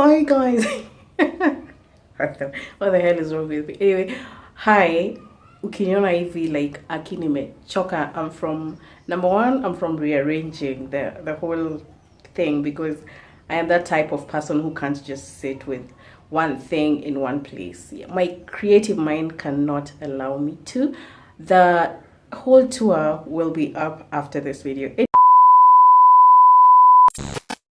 Hi guys. What the hell is wrong with me? Anyway, hi. Ukiniona hivi like akini choka. I'm from number one, I'm from rearranging the whole thing because I am that type of person who can't just sit with one thing in one place. Yeah, my creative mind cannot allow me to. The whole tour will be up after this video.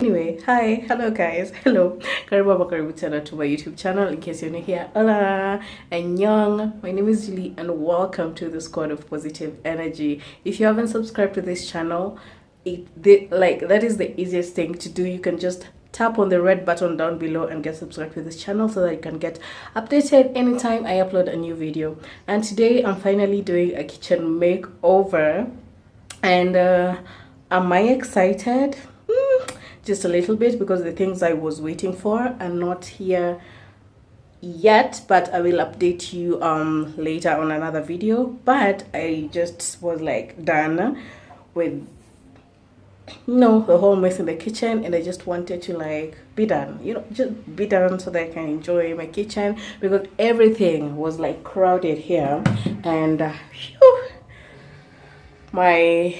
Anyway, hi, hello guys, hello, karibu tena to my YouTube channel. In case you're new here, hola, annyeong. My name is Julie and welcome to the squad of positive energy. If you haven't subscribed to this channel, that is the easiest thing to do. You can just tap on the red button down below and get subscribed to this channel so that you can get updated anytime I upload a new video. And today I'm finally doing a kitchen makeover, and am I excited? Just a little bit, because the things I was waiting for are not here yet, but I will update you later on another video. But I just was like done with the whole mess in the kitchen, and I just wanted to like be done, just be done so that I can enjoy my kitchen, because everything was like crowded here, and my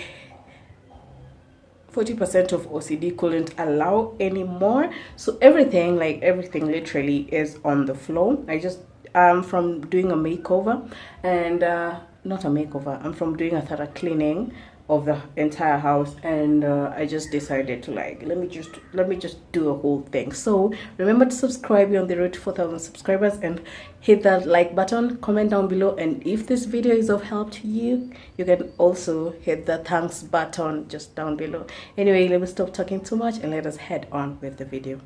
40% of OCD couldn't allow anymore, so everything literally is on the floor. I just from doing a makeover, and not a makeover, I'm from doing a thorough cleaning of the entire house, and I just decided to like let me just do a whole thing. So remember to subscribe. You're on the road to 4,000 subscribers, and hit that like button, comment down below, and if this video is of help to you, you can also hit the thanks button just down below. Anyway, let me stop talking too much and let us head on with the video.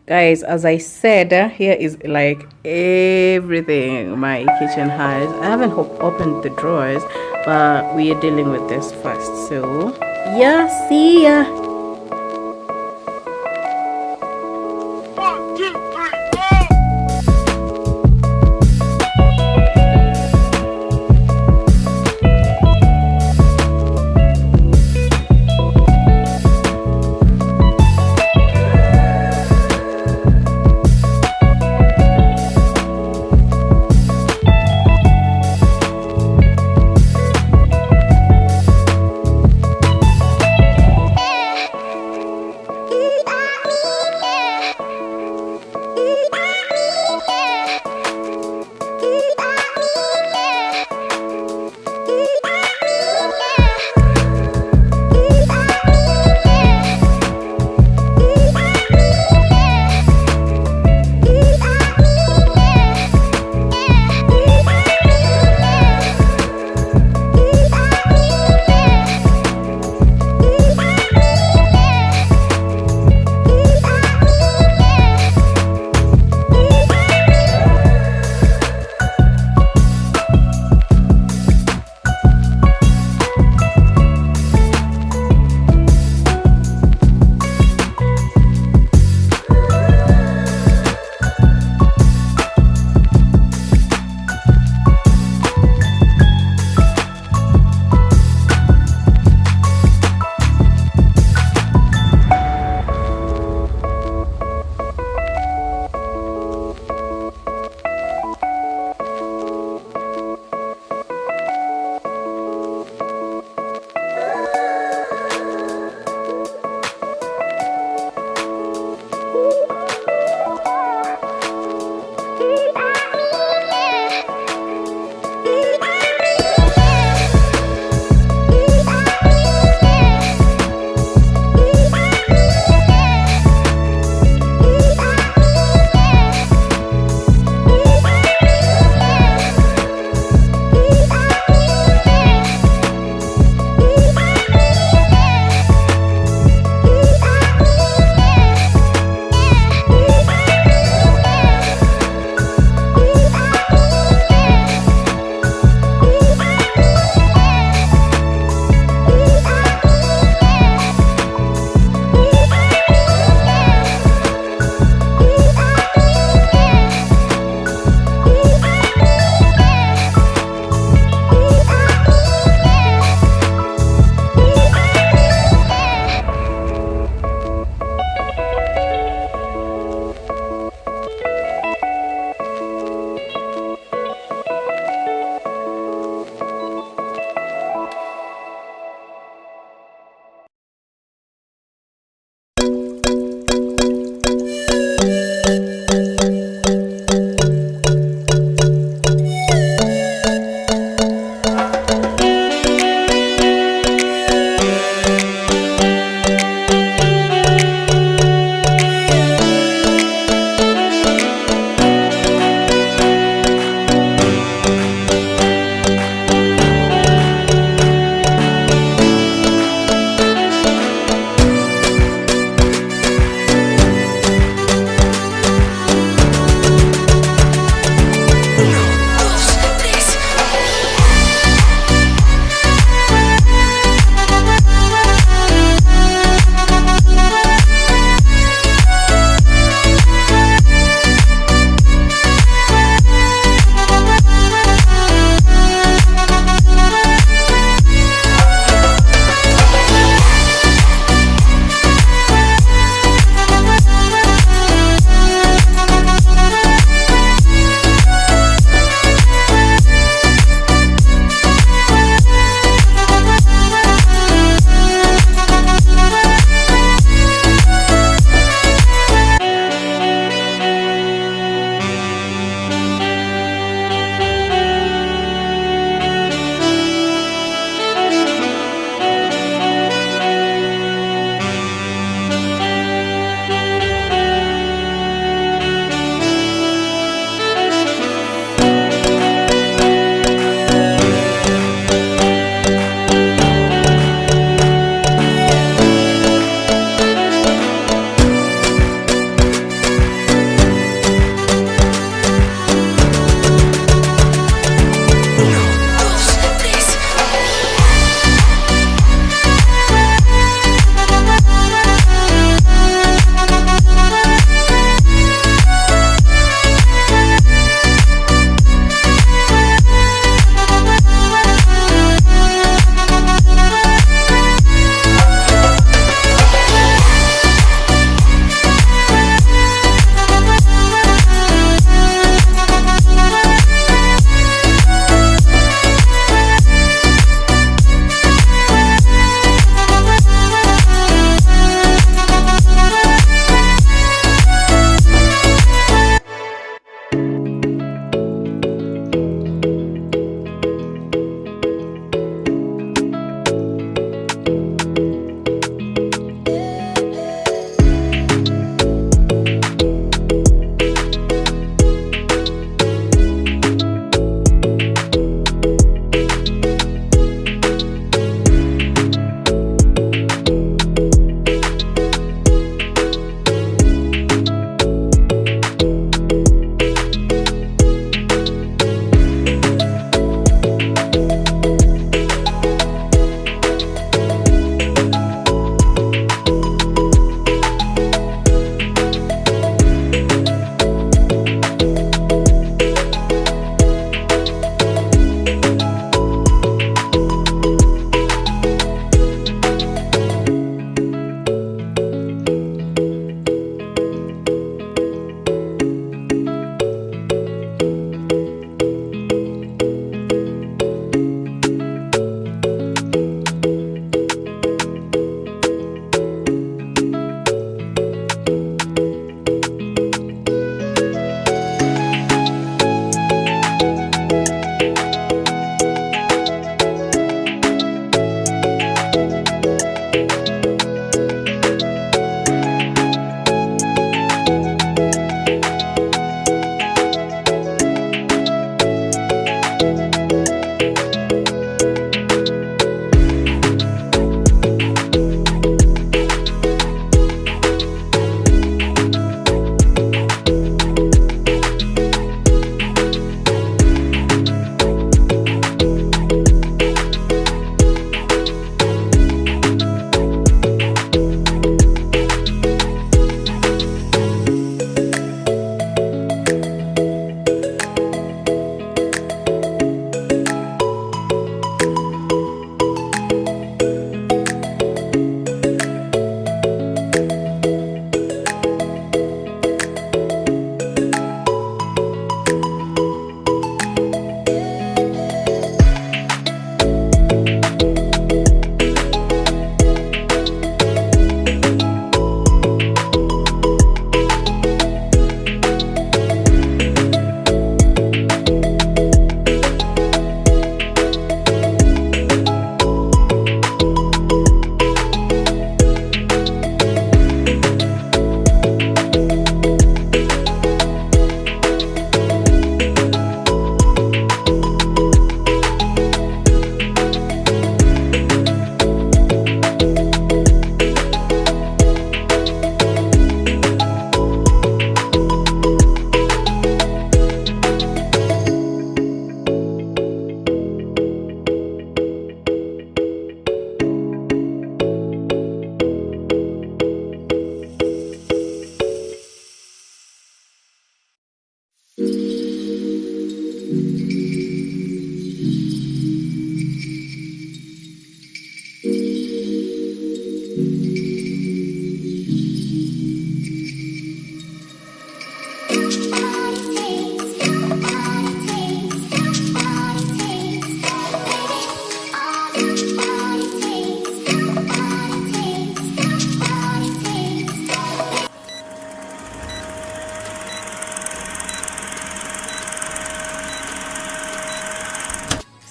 Guys, as I said, here is like everything my kitchen has. I haven't opened the drawers, but we are dealing with this first. So yeah, see ya.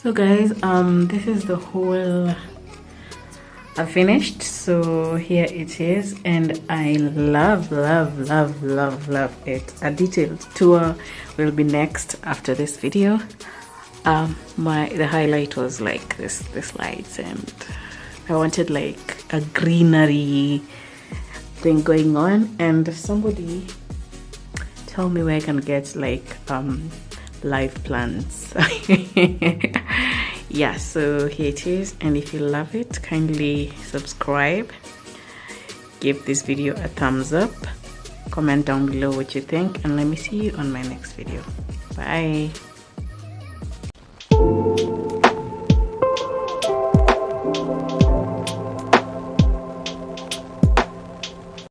So guys, this is the whole I finished. So here it is, and I love it. A detailed tour will be next after this video. The highlight was like this lights, and I wanted like a greenery thing going on. And somebody tell me where I can get like live plants. Yeah, so here it is, and if you love it, kindly subscribe, give this video a thumbs up, comment down below what you think, and let me see you on my next video. Bye.